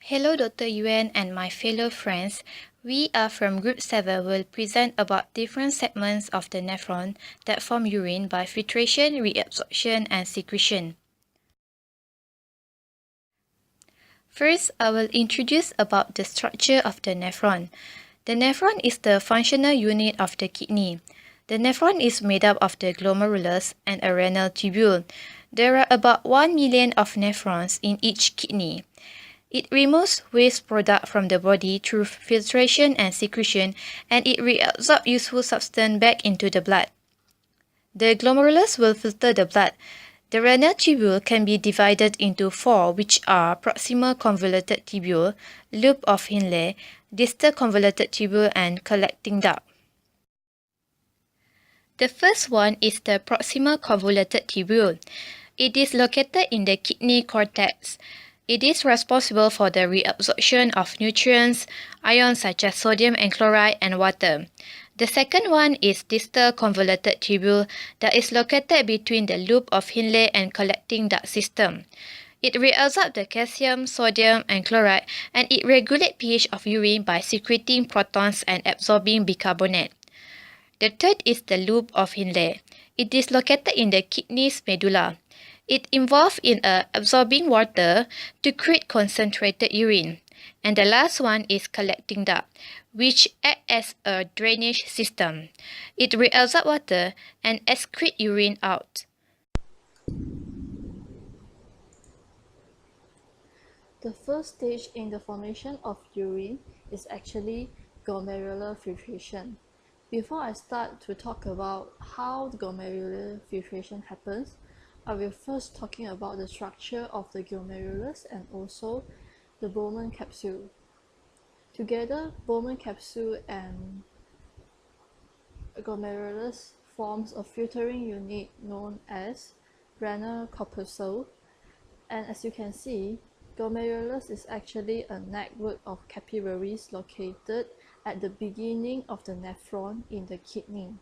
Hello Dr. Yuan and my fellow friends. We are from Group 7 will present about different segments of the nephron that form urine by filtration, reabsorption and secretion. First, I will introduce about the structure of the nephron. The nephron is the functional unit of the kidney. The nephron is made up of the glomerulus and a renal tubule. There are about 1 million of nephrons in each kidney. It removes waste product from the body through filtration and secretion, and it reabsorbs useful substance back into the blood. The glomerulus will filter the blood. The renal tubule can be divided into 4, which are proximal convoluted tubule, loop of Henle, distal convoluted tubule, and collecting duct. The first one is the proximal convoluted tubule. It is located in the kidney cortex. It is responsible for the reabsorption of nutrients, ions such as sodium and chloride, and water. The second one is distal convoluted tubule that is located between the loop of Henle and collecting duct system. It reabsorbs the calcium, sodium, and chloride, and it regulates pH of urine by secreting protons and absorbing bicarbonate. The third is the loop of Henle. It is located in the kidney's medulla. It involved in absorbing water to create concentrated urine. And the last one is collecting duct, which acts as a drainage system. It reabsorbs water and excretes urine out. The first stage in the formation of urine is actually glomerular filtration. Before I start to talk about how the glomerular filtration happens, I will first talking about the structure of the glomerulus and also the Bowman capsule. Together, Bowman capsule and glomerulus forms a filtering unit known as renal corpuscle. And as you can see, glomerulus is actually a network of capillaries located at the beginning of the nephron in the kidney.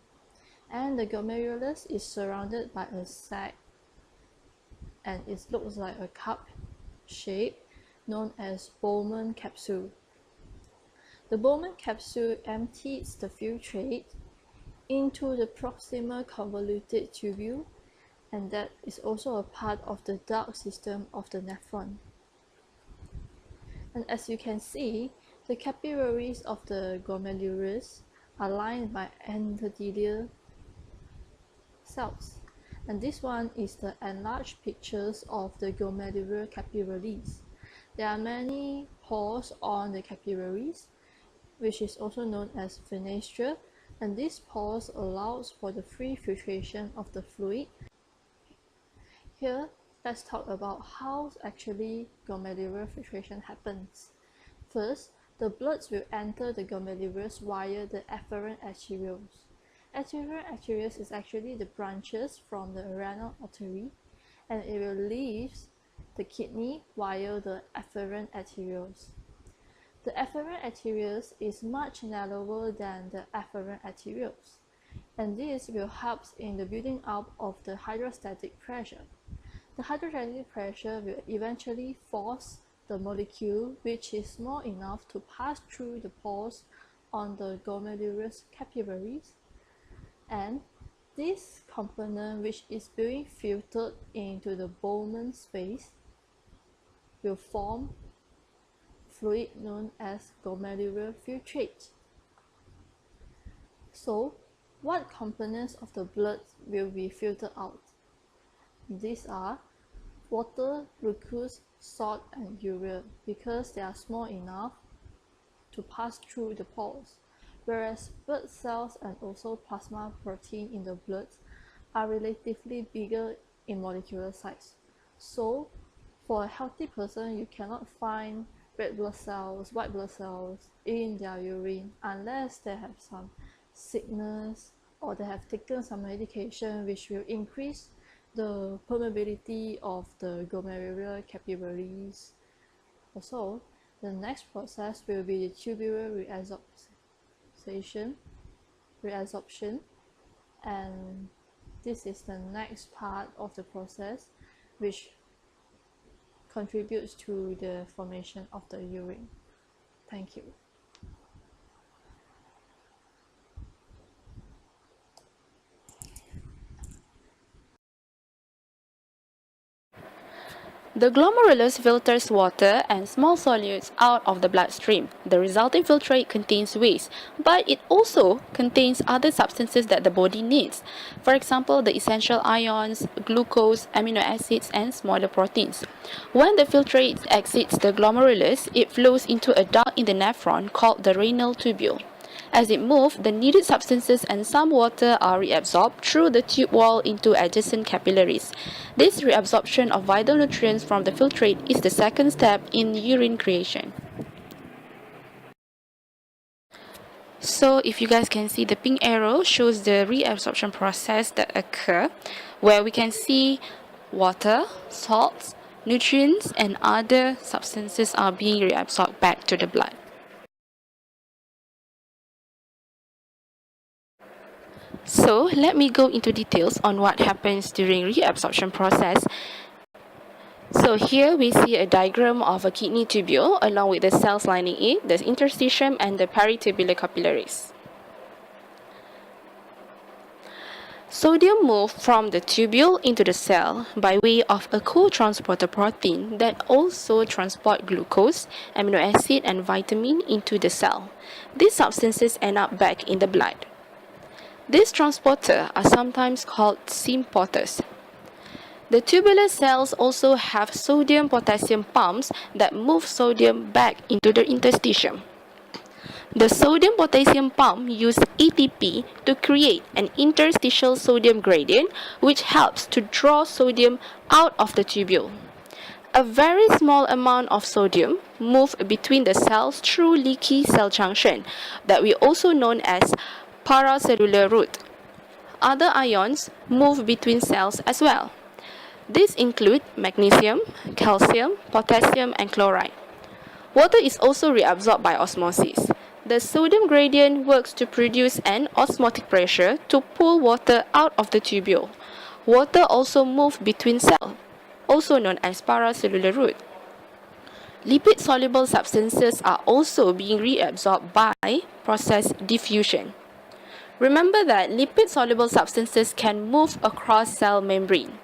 And the glomerulus is surrounded by a sac, and it looks like a cup shape known as Bowman capsule. The Bowman capsule empties the filtrate into the proximal convoluted tubule, and that is also a part of the duct system of the nephron. And as you can see, the capillaries of the glomerulus are lined by endothelial cells. And this one is the enlarged pictures of the glomerular capillaries. There are many pores on the capillaries, which is also known as fenestra, and these pores allows for the free filtration of the fluid. Here, let's talk about how actually glomerular filtration happens. First, the blood will enter the glomerulus via the efferent arterioles. Efferent arterioles is actually the branches from the renal artery, and it will leave the kidney via the efferent arterioles. The efferent arterioles is much narrower than the afferent arterioles, and this will help in the building up of the hydrostatic pressure. The hydrostatic pressure will eventually force the molecule, which is small enough to pass through the pores on the glomerulus capillaries, and this component, which is being filtered into the Bowman space, will form fluid known as glomerular filtrate. So, what components of the blood will be filtered out? These are water, glucose, salt, and urea, because they are small enough to pass through the pores, whereas blood cells and also plasma protein in the blood are relatively bigger in molecular size. So, for a healthy person, you cannot find red blood cells, white blood cells in their urine unless they have some sickness or they have taken some medication which will increase the permeability of the glomerular capillaries. Also, the next process will be the tubular reabsorption, and this is the next part of the process which contributes to the formation of the urine. Thank you. The glomerulus filters water and small solutes out of the bloodstream. The resulting filtrate contains waste, but it also contains other substances that the body needs. For example, the essential ions, glucose, amino acids, and smaller proteins. When the filtrate exits the glomerulus, it flows into a duct in the nephron called the renal tubule. As it moves, the needed substances and some water are reabsorbed through the tube wall into adjacent capillaries. This reabsorption of vital nutrients from the filtrate is the second step in urine creation. So if you guys can see, the pink arrow shows the reabsorption process that occur, where we can see water, salts, nutrients, and other substances are being reabsorbed back to the blood. So let me go into details on what happens during reabsorption process. So here we see a diagram of a kidney tubule along with the cells lining it, the interstitium and the peritubular capillaries. Sodium moves from the tubule into the cell by way of a co-transporter protein that also transport glucose, amino acid and vitamin into the cell. These substances end up back in the blood. These transporters are sometimes called symporters. The tubular cells also have sodium-potassium pumps that move sodium back into the interstitium. The sodium-potassium pump use ATP to create an interstitial sodium gradient, which helps to draw sodium out of the tubule. A very small amount of sodium moves between the cells through leaky cell junction that we also known as paracellular route. Other ions move between cells as well. These include magnesium, calcium, potassium, and chloride. Water is also reabsorbed by osmosis. The sodium gradient works to produce an osmotic pressure to pull water out of the tubule. Water also moves between cells, also known as paracellular route. Lipid-soluble substances are also being reabsorbed by process diffusion. Remember that lipid-soluble substances can move across cell membrane.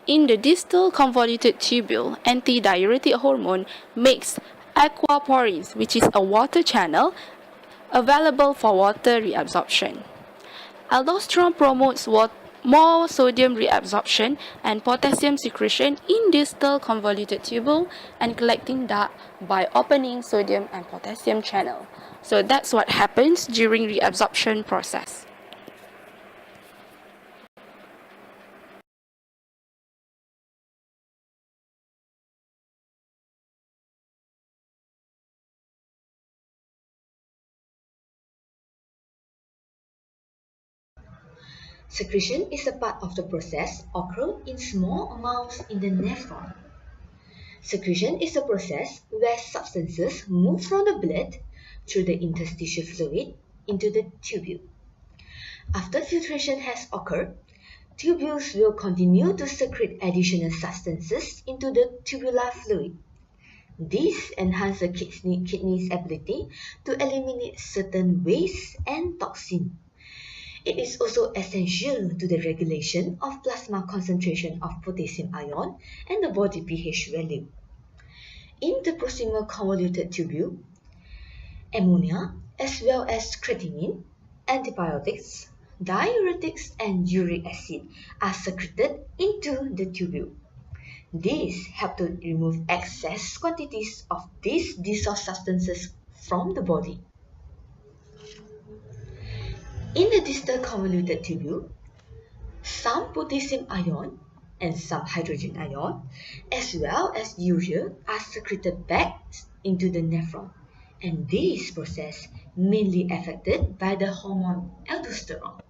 In the distal convoluted tubule, antidiuretic hormone makes aquaporins, which is a water channel, available for water reabsorption. Aldosterone promotes more sodium reabsorption and potassium secretion in distal convoluted tubule and collecting duct by opening sodium and potassium channel. So that's what happens during reabsorption process. Secretion is a part of the process occurring in small amounts in the nephron. Secretion is a process where substances move from the blood through the interstitial fluid into the tubule. After filtration has occurred, tubules will continue to secrete additional substances into the tubular fluid. This enhances the kidney's ability to eliminate certain waste and toxins. It is also essential to the regulation of plasma concentration of potassium ion and the body pH value. In the proximal convoluted tubule, ammonia as well as creatinine, antibiotics, diuretics, and uric acid are secreted into the tubule. These help to remove excess quantities of these dissolved substances from the body. In the distal convoluted tubule, some potassium ion and some hydrogen ion, as well as urea, are secreted back into the nephron, and this process mainly affected by the hormone aldosterone.